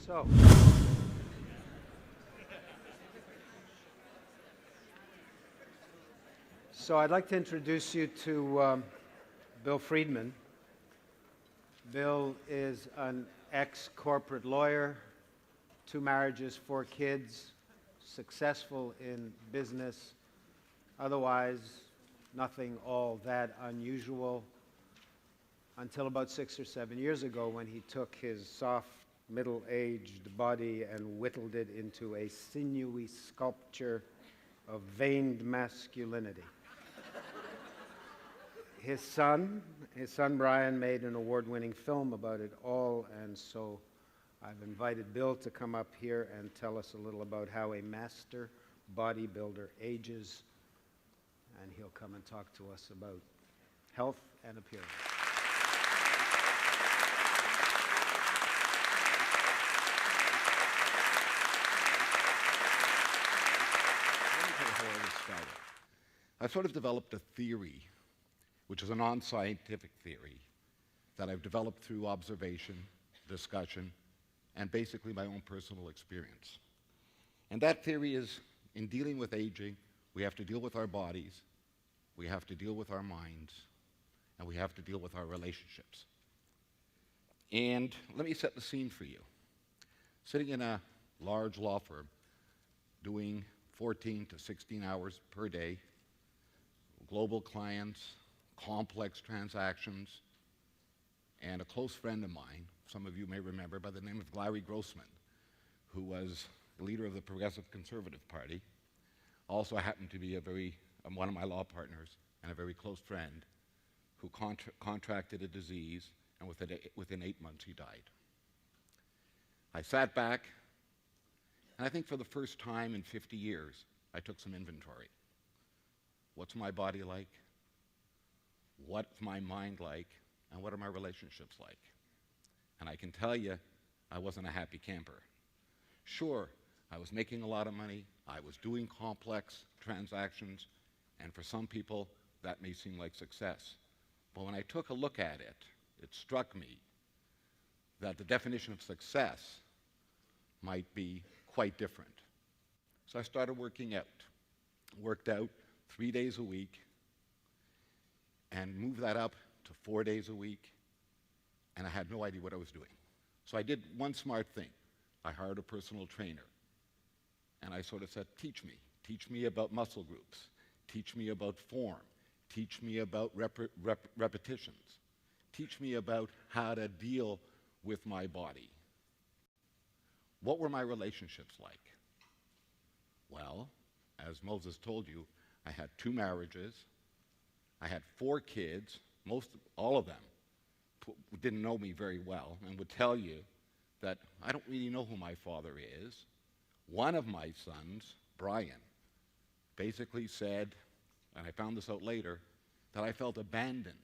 So, I'd like to introduce you to Bill Friedman. Bill is an ex-corporate lawyer, 2 marriages, 4 kids, successful in business, otherwise nothing all that unusual, until about 6 or 7 years ago when he took his soft, middle-aged body and whittled it into a sinewy sculpture of veined masculinity. His son Brian made an award-winning film about it all, and so I've invited Bill to come up here and tell us a little about how a master bodybuilder ages, and he'll come and talk to us about health and appearance. I've sort of developed a theory, which is a non-scientific theory, that I've developed through observation, discussion, and basically my own personal experience. And that theory is, in dealing with aging, we have to deal with our bodies, we have to deal with our minds, and we have to deal with our relationships. And let me set the scene for you. Sitting in a large law firm, doing 14 to 16 hours per day, global clients, complex transactions, and a close friend of mine, some of you may remember, by the name of Larry Grossman, who was the leader of the Progressive Conservative Party, also happened to be one of my law partners and a very close friend, who contracted a disease, and within 8 months he died. I sat back, and I think for the first time in 50 years, I took some inventory. What's my body like? What's my mind like? And what are my relationships like? And I can tell you, I wasn't a happy camper. Sure, I was making a lot of money, I was doing complex transactions, and for some people, that may seem like success. But when I took a look at it, it struck me that the definition of success might be quite different. So I started working out. Worked out 3 days a week, and moved that up to 4 days a week, and I had no idea what I was doing. So I did one smart thing. I hired a personal trainer, and I sort of said, teach me about muscle groups, teach me about form, teach me about repetitions, teach me about how to deal with my body. What were my relationships like? Well, as Moses told you, I had 2 marriages, I had 4 kids, all of them didn't know me very well and would tell you that I don't really know who my father is. One of my sons, Brian, basically said, and I found this out later, that I felt abandoned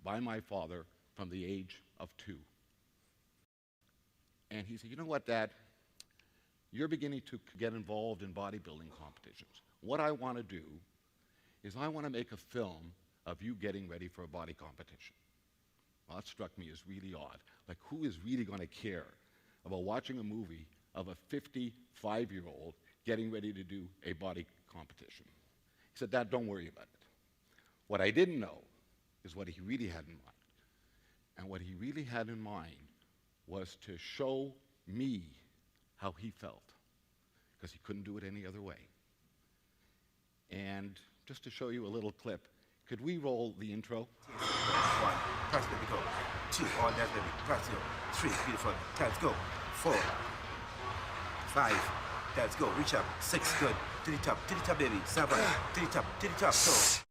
by my father from the age of 2. And he said, you know what, Dad? You're beginning to get involved in bodybuilding competitions. What I want to do is I want to make a film of you getting ready for a body competition. Well, that struck me as really odd. Like, who is really going to care about watching a movie of a 55-year-old getting ready to do a body competition? He said, Dad, don't worry about it. What I didn't know is what he really had in mind. And what he really had in mind was to show me how he felt, because he couldn't do it any other way. And just to show you a little clip, could we roll the intro? 1, press baby, go. 2, on that baby, press go. 3, beautiful, let's go. 4, 5, let's go, reach up. 6, good, to the top baby. 7, to the top, so.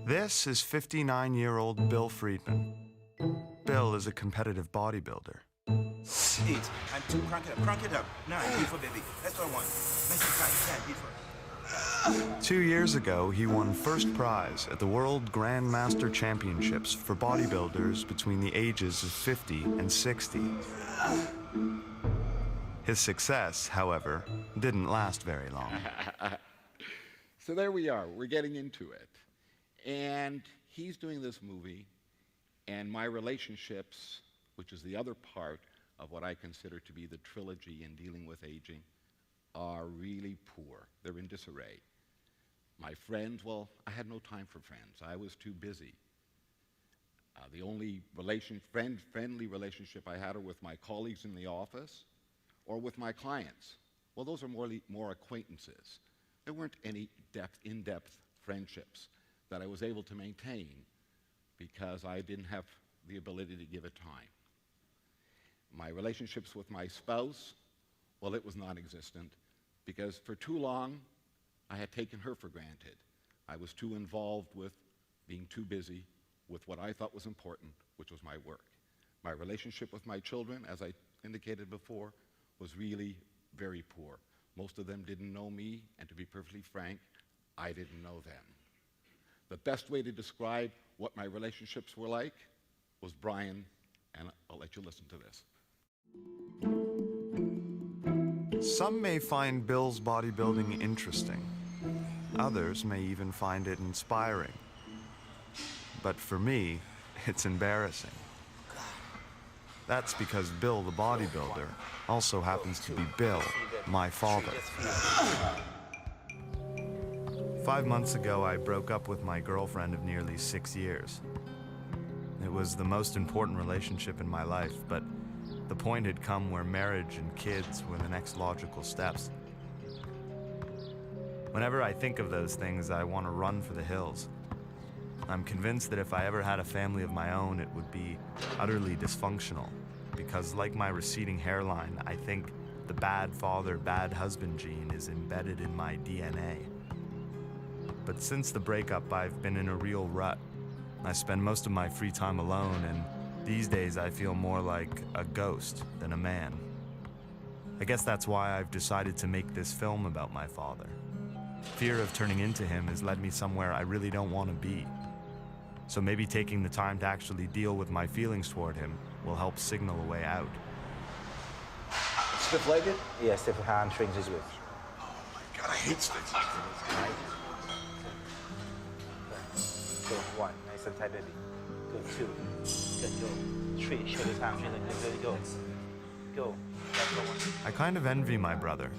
This is 59-year-old Bill Friedman. Bill is a competitive bodybuilder. 8 and 2, crank it up. 9, beautiful baby, that's what I want. Nice and tight, 10, beautiful. 2 years ago, he won first prize at the World Grandmaster Championships for bodybuilders between the ages of 50 and 60. His success, however, didn't last very long. So there we are, we're getting into it. And he's doing this movie, and my relationships, which is the other part, of what I consider to be the trilogy in dealing with aging are really poor. They're in disarray. My friends, well, I had no time for friends. I was too busy. The only friendly relationship I had are with my colleagues in the office or with my clients. Well, those are more acquaintances. There weren't any in-depth friendships that I was able to maintain because I didn't have the ability to give it time. My relationships with my spouse, well, it was non-existent because for too long, I had taken her for granted. I was too involved with being too busy with what I thought was important, which was my work. My relationship with my children, as I indicated before, was really very poor. Most of them didn't know me, and to be perfectly frank, I didn't know them. The best way to describe what my relationships were like was Brian, and I'll let you listen to this. Some may find Bill's bodybuilding interesting. Others may even find it inspiring. But for me, it's embarrassing. That's because Bill, the bodybuilder, also happens to be Bill, my father. 5 months ago, I broke up with my girlfriend of nearly 6 years. It was the most important relationship in my life, but the point had come where marriage and kids were the next logical steps. Whenever I think of those things, I want to run for the hills. I'm convinced that if I ever had a family of my own, it would be utterly dysfunctional, because like my receding hairline, I think the bad father, bad husband gene is embedded in my DNA. But since the breakup, I've been in a real rut. I spend most of my free time alone, and these days I feel more like a ghost than a man. I guess that's why I've decided to make this film about my father. Fear of turning into him has led me somewhere I really don't want to be. So maybe taking the time to actually deal with my feelings toward him will help signal a way out. Stiff-legged? Yeah, stiff hamstrings is good. Oh my God, I hate sticks. Go, 1, nice and tight, baby. Good, 2, good, go. 3, shoulders, hamstrings, good, go. Go, that's the 1. I kind of envy my brother,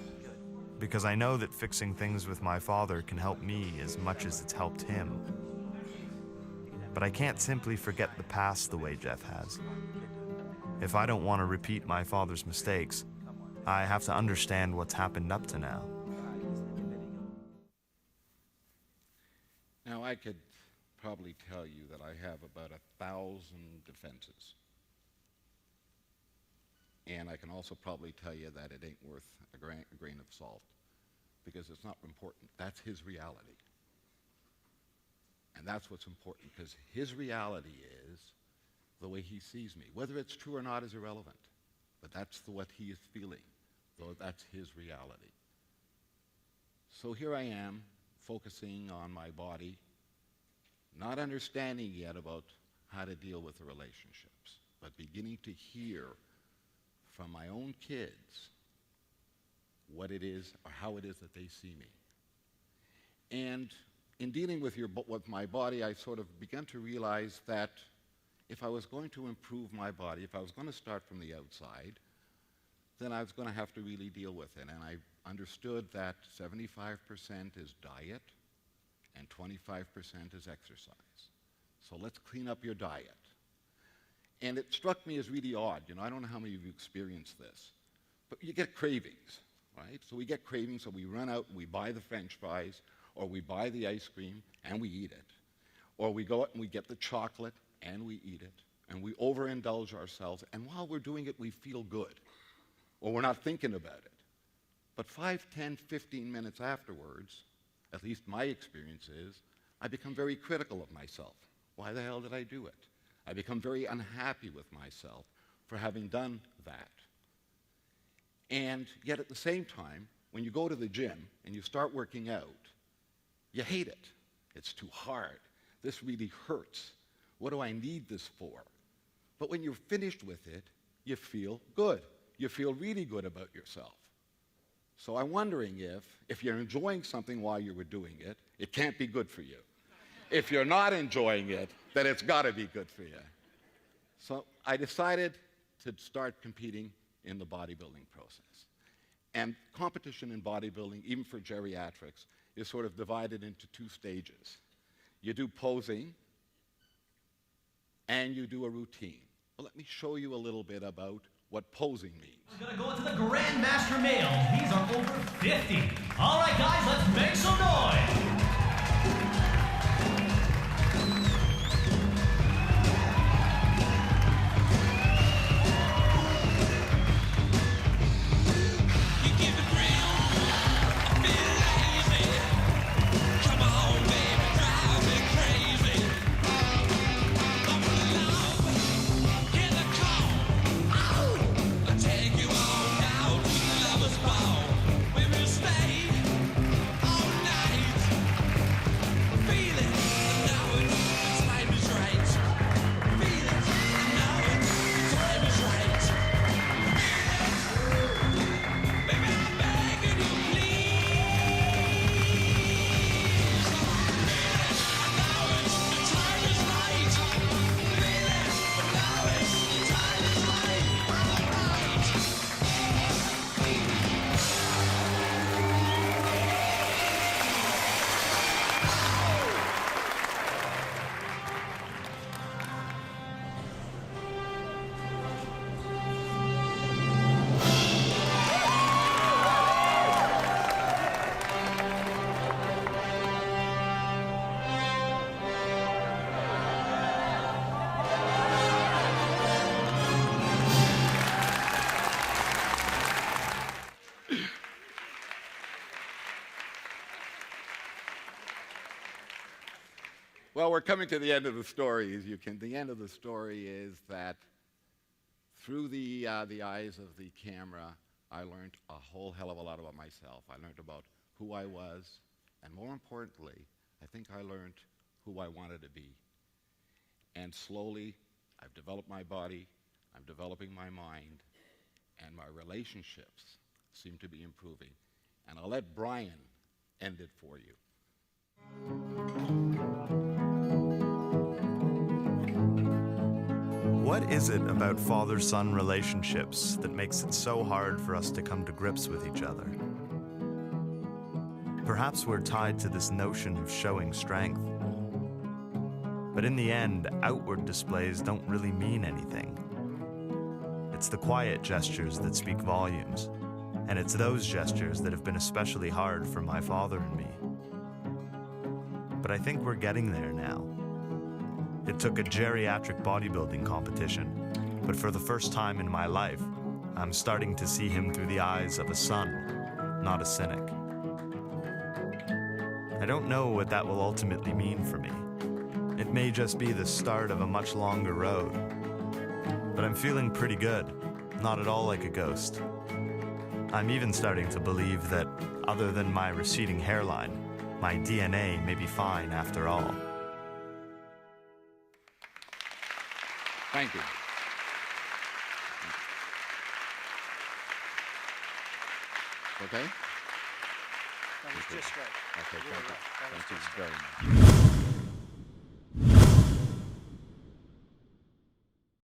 because I know that fixing things with my father can help me as much as it's helped him. But I can't simply forget the past the way Jeff has. If I don't want to repeat my father's mistakes, I have to understand what's happened up to now. Now, I could probably tell you that I have about 1,000 defenses. And I can also probably tell you that it ain't worth a grain of salt, because it's not important. That's his reality. And that's what's important, because his reality is the way he sees me. Whether it's true or not is irrelevant, but that's what he is feeling, though that's his reality. So here I am, focusing on my body, not understanding yet about how to deal with the relationships, but beginning to hear from my own kids what it is or how it is that they see me. And in dealing with my body, I sort of began to realize that if I was going to improve my body, if I was going to start from the outside, then I was going to have to really deal with it. And I understood that 75% is diet and 25% is exercise. So let's clean up your diet. And it struck me as really odd. You know, I don't know how many of you experienced this, but you get cravings, right? So we get cravings, so we run out and we buy the French fries, or we buy the ice cream and we eat it. Or we go out and we get the chocolate and we eat it. And we overindulge ourselves, and while we're doing it, we feel good. Or we're not thinking about it. But 5, 10, 15 minutes afterwards, at least my experience is, I become very critical of myself. Why the hell did I do it? I become very unhappy with myself for having done that. And yet at the same time, when you go to the gym and you start working out, you hate it. It's too hard. This really hurts. What do I need this for? But when you're finished with it, you feel good. You feel really good about yourself. So I'm wondering if you're enjoying something while you were doing it, it can't be good for you. If you're not enjoying it, then it's got to be good for you. So I decided to start competing in the bodybuilding process. And competition in bodybuilding, even for geriatrics, is sort of divided into two stages. You do posing, and you do a routine. Well, let me show you a little bit about what posing means. We're gonna go into the Grandmaster males. These are over 50. All right, guys, let's make some noise. Well, we're coming to the end of the story. The end of the story is that through the eyes of the camera, I learned a whole hell of a lot about myself. I learned about who I was, and more importantly, I think I learned who I wanted to be. And slowly, I've developed my body, I'm developing my mind, and my relationships seem to be improving. And I'll let Brian end it for you. What is it about father-son relationships that makes it so hard for us to come to grips with each other? Perhaps we're tied to this notion of showing strength. But in the end, outward displays don't really mean anything. It's the quiet gestures that speak volumes, and it's those gestures that have been especially hard for my father and me. But I think we're getting there now. It took a geriatric bodybuilding competition, but for the first time in my life, I'm starting to see him through the eyes of a son, not a cynic. I don't know what that will ultimately mean for me. It may just be the start of a much longer road. But I'm feeling pretty good, not at all like a ghost. I'm even starting to believe that, other than my receding hairline, my DNA may be fine after all. Thank you. Okay? That was just right. Okay, Really thank you. well. That was Thank you just very much.